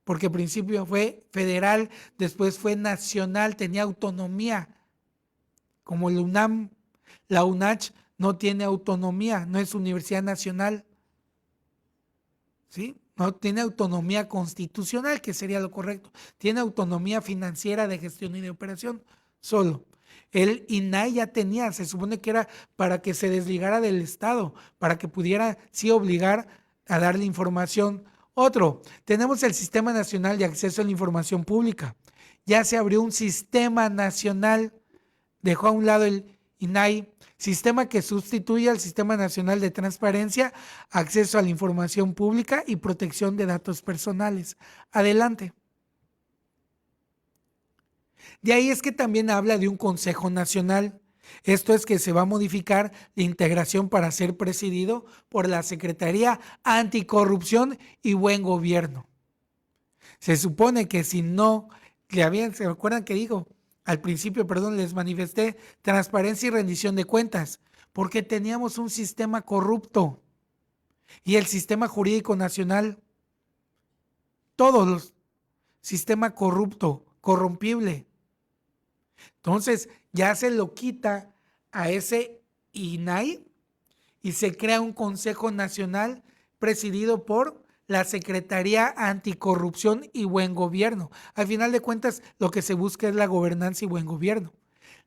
porque al principio fue federal, después fue nacional, tenía autonomía, como la UNAM, la UNACH no tiene autonomía, no es universidad nacional, ¿sí? No tiene autonomía constitucional, que sería lo correcto, tiene autonomía financiera de gestión y de operación, solo. El INAI ya tenía, se supone que era para que se desligara del Estado, para que pudiera sí obligar a darle información. Otro, tenemos el Sistema Nacional de Acceso a la Información Pública. Ya se abrió un sistema nacional, dejó a un lado el INAI, sistema que sustituye al Sistema Nacional de Transparencia, Acceso a la Información Pública y Protección de Datos Personales. Adelante. De ahí es que también habla de un Consejo Nacional. Esto es que se va a modificar la integración para ser presidido por la Secretaría Anticorrupción y Buen Gobierno. Se supone que si no, ¿se acuerdan que digo? Al principio, les manifesté transparencia y rendición de cuentas, porque teníamos un sistema corrupto y el sistema jurídico nacional, todos los sistema corrupto, corrompible. Entonces ya se lo quita a ese INAI y se crea un Consejo Nacional presidido por la Secretaría Anticorrupción y Buen Gobierno. Al final de cuentas, lo que se busca es la gobernanza y buen gobierno.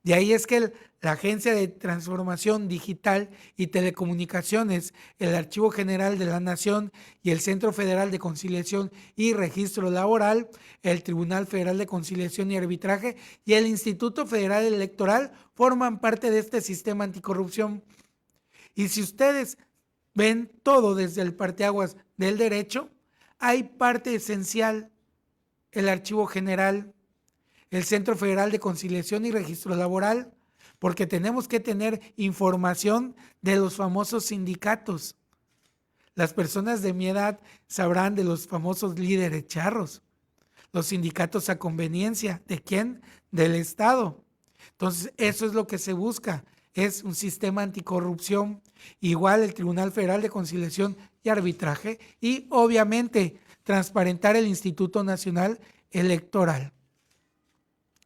De ahí es que la Agencia de Transformación Digital y Telecomunicaciones, el Archivo General de la Nación y el Centro Federal de Conciliación y Registro Laboral, el Tribunal Federal de Conciliación y Arbitraje y el Instituto Federal Electoral forman parte de este sistema anticorrupción. Y si ustedes ven todo desde el parteaguas del derecho, hay parte esencial, el Archivo General, el Centro Federal de Conciliación y Registro Laboral, porque tenemos que tener información de los famosos sindicatos. Las personas de mi edad sabrán de los famosos líderes charros, los sindicatos a conveniencia. ¿De quién? Del Estado. Entonces, eso es lo que se busca. Es un sistema anticorrupción, igual el Tribunal Federal de Conciliación y Arbitraje y obviamente transparentar el Instituto Nacional Electoral.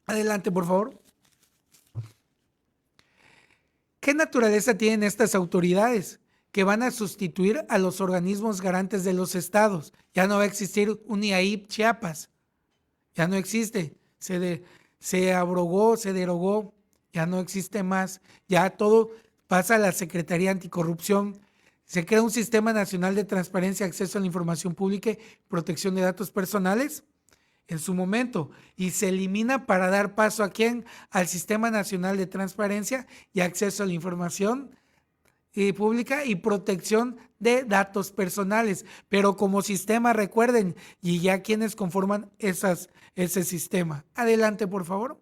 Adelante, por favor. ¿Qué naturaleza tienen estas autoridades? que van a sustituir a los organismos garantes de los estados. Ya no va a existir un IAIP Chiapas, ya no existe, se abrogó, se derogó, ya no existe más, ya todo pasa a la Secretaría Anticorrupción. Se crea un Sistema Nacional de Transparencia, Acceso a la Información Pública y Protección de Datos Personales en su momento, y se elimina para dar paso a ¿quién? Al Sistema Nacional de Transparencia y Acceso a la Información Pública y Protección de Datos Personales. Pero como sistema, recuerden, y ya quienes conforman ese sistema. Adelante, por favor.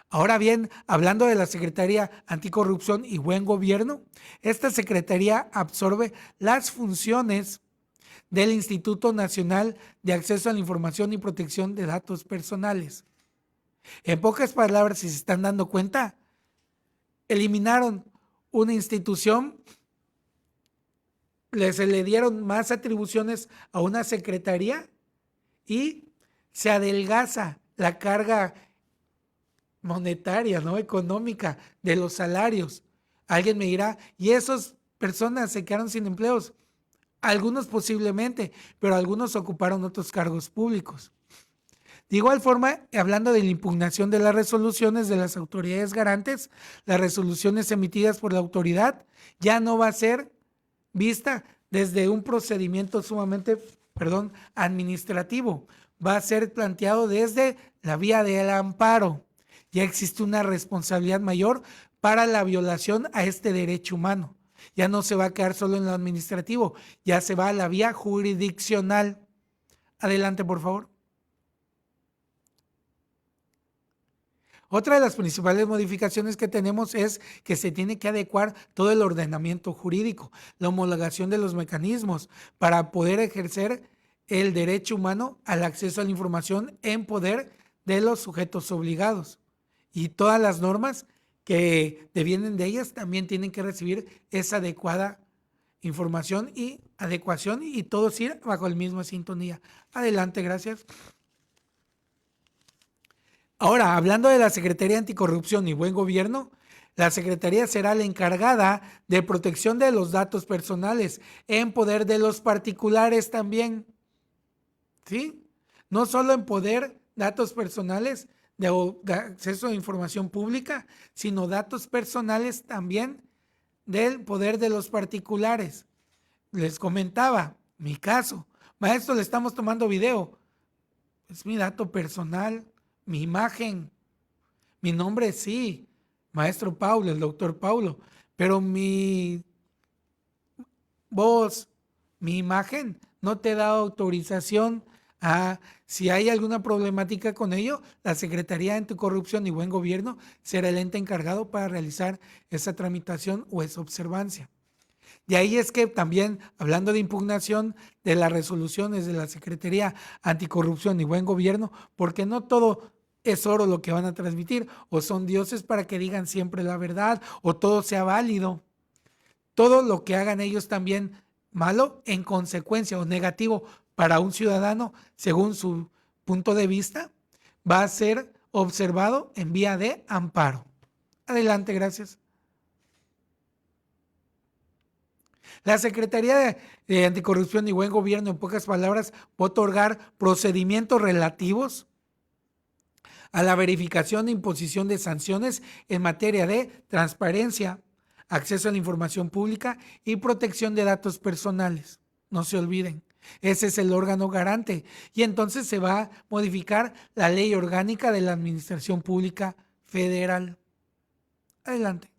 Ahora bien, hablando de la Secretaría Anticorrupción y Buen Gobierno, esta Secretaría absorbe las funciones del Instituto Nacional de Acceso a la Información y Protección de Datos Personales. En pocas palabras, si se están dando cuenta, eliminaron una institución, se le dieron más atribuciones a una secretaría y se adelgaza la carga monetaria, ¿no? Económica de los salarios. Alguien me dirá, ¿y esas personas se quedaron sin empleos? Algunos posiblemente, pero algunos ocuparon otros cargos públicos. De igual forma, hablando de la impugnación de las resoluciones de las autoridades garantes, las resoluciones emitidas por la autoridad ya no va a ser vista desde un procedimiento sumamente, administrativo. Va a ser planteado desde la vía del amparo. Ya existe una responsabilidad mayor para la violación a este derecho humano. Ya no se va a quedar solo en lo administrativo, ya se va a la vía jurisdiccional. Adelante, por favor. Otra de las principales modificaciones que tenemos es que se tiene que adecuar todo el ordenamiento jurídico, la homologación de los mecanismos para poder ejercer el derecho humano al acceso a la información en poder de los sujetos obligados. Y todas las normas que devienen de ellas también tienen que recibir esa adecuada información y adecuación y todos ir bajo la misma sintonía. Adelante, gracias. Ahora, hablando de la Secretaría Anticorrupción y Buen Gobierno, la Secretaría será la encargada de protección de los datos personales en poder de los particulares también. ¿Sí? No solo en poder datos personales de acceso a información pública, sino datos personales también del poder de los particulares. Les comentaba, mi caso, maestro, le estamos tomando video. Es mi dato personal, mi imagen, mi nombre sí, maestro Paulo, el doctor Paulo, pero mi voz, mi imagen no te da autorización a, si hay alguna problemática con ello, la Secretaría de Anticorrupción y Buen Gobierno será el ente encargado para realizar esa tramitación o esa observancia. De ahí es que también, hablando de impugnación de las resoluciones de la Secretaría Anticorrupción y Buen Gobierno, porque no todo es oro lo que van a transmitir, o son dioses para que digan siempre la verdad, o todo sea válido. Todo lo que hagan ellos también malo, en consecuencia o negativo para un ciudadano, según su punto de vista, va a ser observado en vía de amparo. Adelante, gracias. La Secretaría de Anticorrupción y Buen Gobierno, en pocas palabras, va a otorgar procedimientos relativos a la verificación e imposición de sanciones en materia de transparencia, acceso a la información pública y protección de datos personales. No se olviden, ese es el órgano garante. Y entonces se va a modificar la Ley Orgánica de la Administración Pública Federal. Adelante.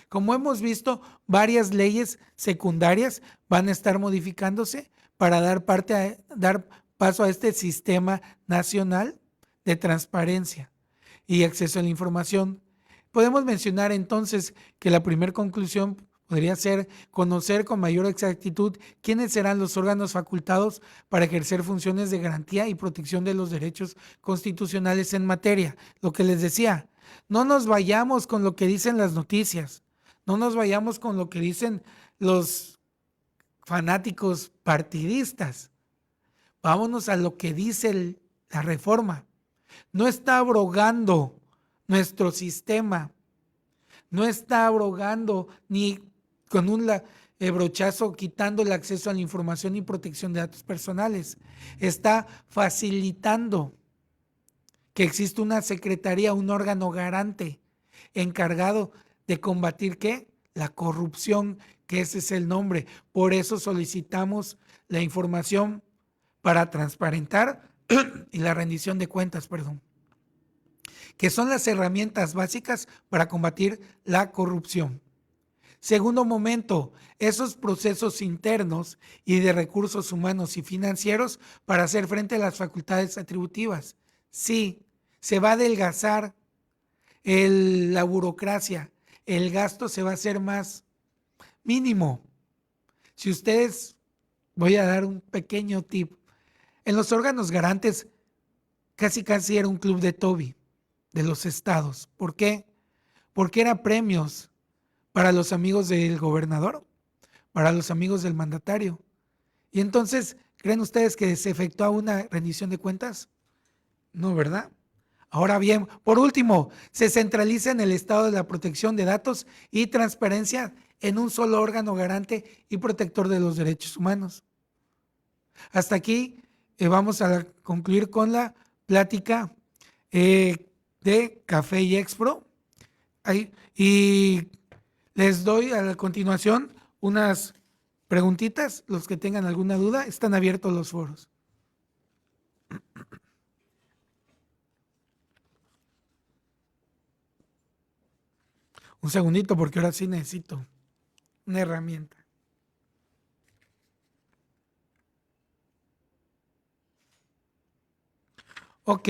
Como hemos visto, varias leyes secundarias van a estar modificándose para dar paso a este sistema nacional de transparencia y acceso a la información. Podemos mencionar entonces que la primera conclusión podría ser conocer con mayor exactitud quiénes serán los órganos facultados para ejercer funciones de garantía y protección de los derechos constitucionales en materia. Lo que les decía, no nos vayamos con lo que dicen las noticias. No nos vayamos con lo que dicen los fanáticos partidistas. Vámonos a lo que dice la reforma. No está abrogando nuestro sistema, no está abrogando ni con un brochazo quitando el acceso a la información y protección de datos personales. Está facilitando que exista una secretaría, un órgano garante encargado de combatir ¿qué? La corrupción, que ese es el nombre. Por eso solicitamos la información para transparentar y la rendición de cuentas, que son las herramientas básicas para combatir la corrupción. Segundo momento, esos procesos internos y de recursos humanos y financieros para hacer frente a las facultades atributivas. Sí, se va a adelgazar la burocracia, el gasto se va a hacer más mínimo. Si ustedes, voy a dar un pequeño tip, en los órganos garantes casi era un club de Toby de los estados. ¿Por qué? Porque eran premios para los amigos del gobernador, para los amigos del mandatario. Y entonces, ¿creen ustedes que se efectúa una rendición de cuentas? No, ¿verdad? Ahora bien, por último, se centraliza en el estado de la protección de datos y transparencia en un solo órgano garante y protector de los derechos humanos. Hasta aquí vamos a concluir con la plática de Café y Expro. Y les doy a la continuación unas preguntitas. Los que tengan alguna duda, están abiertos los foros. Un segundito, porque ahora sí necesito una herramienta. Ok,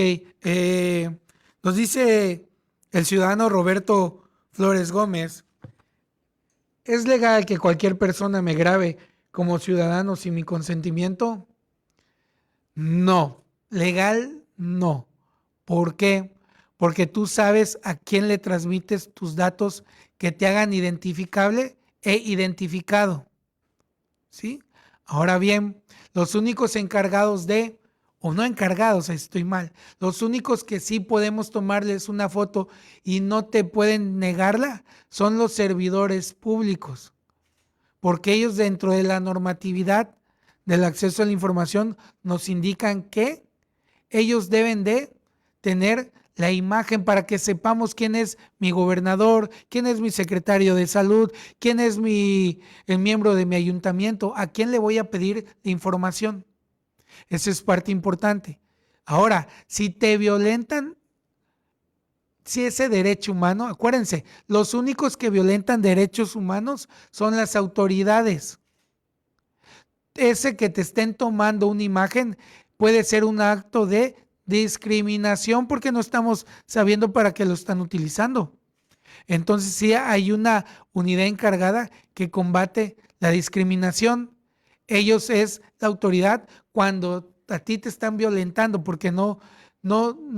nos dice el ciudadano Roberto Flores Gómez: ¿es legal que cualquier persona me grabe como ciudadano sin mi consentimiento? No, legal no. ¿Por qué? Porque tú sabes a quién le transmites tus datos que te hagan identificable e identificado. ¿Sí? Ahora bien, los únicos encargados o no encargados, estoy mal, los únicos que sí podemos tomarles una foto y no te pueden negarla son los servidores públicos, porque ellos dentro de la normatividad del acceso a la información nos indican que ellos deben de tener la imagen para que sepamos quién es mi gobernador, quién es mi secretario de salud, quién es el miembro de mi ayuntamiento, a quién le voy a pedir la información. Esa es parte importante. Ahora, si te violentan, si ese derecho humano, acuérdense, los únicos que violentan derechos humanos son las autoridades. Ese que te estén tomando una imagen puede ser un acto de discriminación porque no estamos sabiendo para qué lo están utilizando. Entonces sí hay una unidad encargada que combate la discriminación. Ellos es la autoridad cuando a ti te están violentando, porque no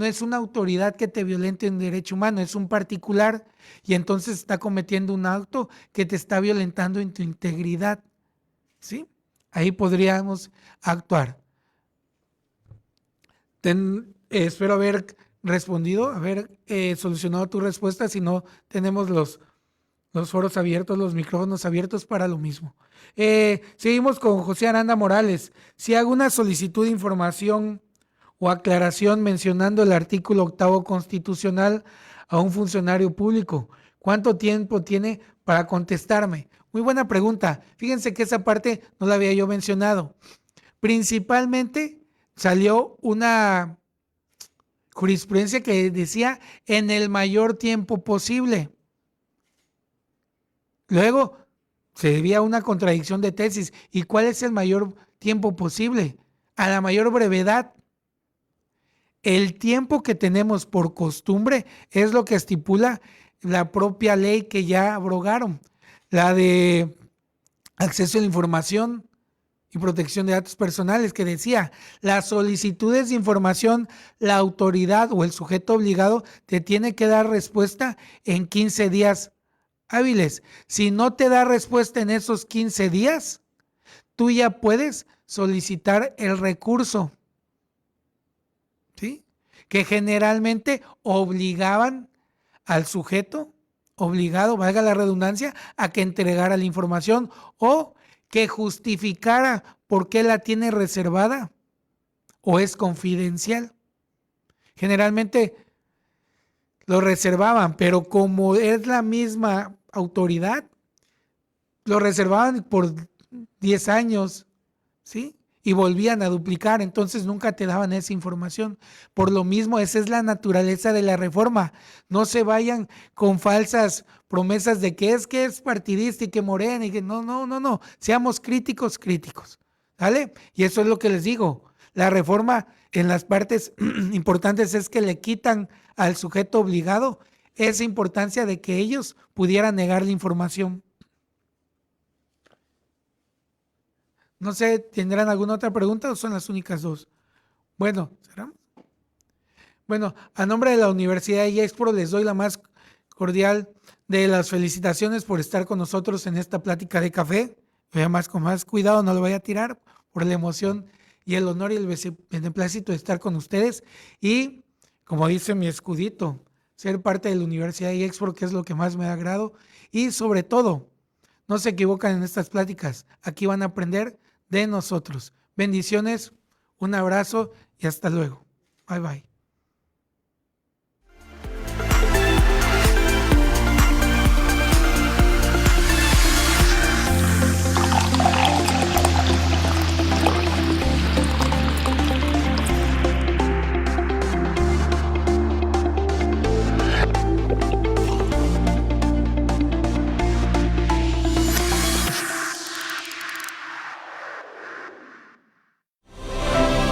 es una autoridad que te violente un derecho humano, es un particular y entonces está cometiendo un acto que te está violentando en tu integridad. ¿Sí? Ahí podríamos actuar. Espero haber respondido, haber solucionado tu respuesta. Si no, tenemos los foros abiertos, los micrófonos abiertos para lo mismo. Seguimos con José Aranda Morales. Si hago una solicitud de información o aclaración mencionando el artículo 8º constitucional a un funcionario público, ¿cuánto tiempo tiene para contestarme? Muy buena pregunta. Fíjense que esa parte no la había yo mencionado. Principalmente salió una jurisprudencia que decía en el mayor tiempo posible. Luego se debía una contradicción de tesis. ¿Y cuál es el mayor tiempo posible? A la mayor brevedad. El tiempo que tenemos por costumbre es lo que estipula la propia ley que ya abrogaron, la de acceso a la información y protección de datos personales, que decía: las solicitudes de información, la autoridad o el sujeto obligado te tiene que dar respuesta en 15 días hábiles. Si no te da respuesta en esos 15 días, tú ya puedes solicitar el recurso, ¿sí? Que generalmente obligaban al sujeto obligado, valga la redundancia, a que entregara la información o que justificara por qué la tiene reservada o es confidencial. Generalmente lo reservaban, pero como es la misma autoridad, lo reservaban por 10 años, ¿sí? Y volvían a duplicar, entonces nunca te daban esa información. Por lo mismo, esa es la naturaleza de la reforma. No se vayan con falsas promesas de que es partidista y que Morena y que no. Seamos críticos, ¿vale? Y eso es lo que les digo. La reforma en las partes importantes es que le quitan al sujeto obligado esa importancia de que ellos pudieran negar la información. No sé, ¿tendrán alguna otra pregunta o son las únicas dos? Bueno, ¿será? Bueno, a nombre de la Universidad de IEXPRO les doy la más cordial de las felicitaciones por estar con nosotros en esta plática de café. Además, con más cuidado, no lo vaya a tirar por la emoción y el honor y el beneplácito de estar con ustedes. Y, como dice mi escudito, ser parte de la Universidad de IEXPRO, que es lo que más me agrado. Y sobre todo, no se equivocan en estas pláticas. Aquí van a aprender de nosotros. Bendiciones, un abrazo y hasta luego. Bye bye.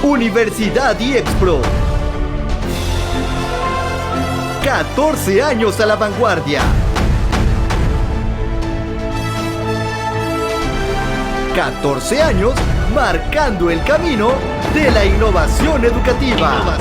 Universidad IEXPRO. 14 años a la vanguardia. 14 años marcando el camino de la innovación educativa.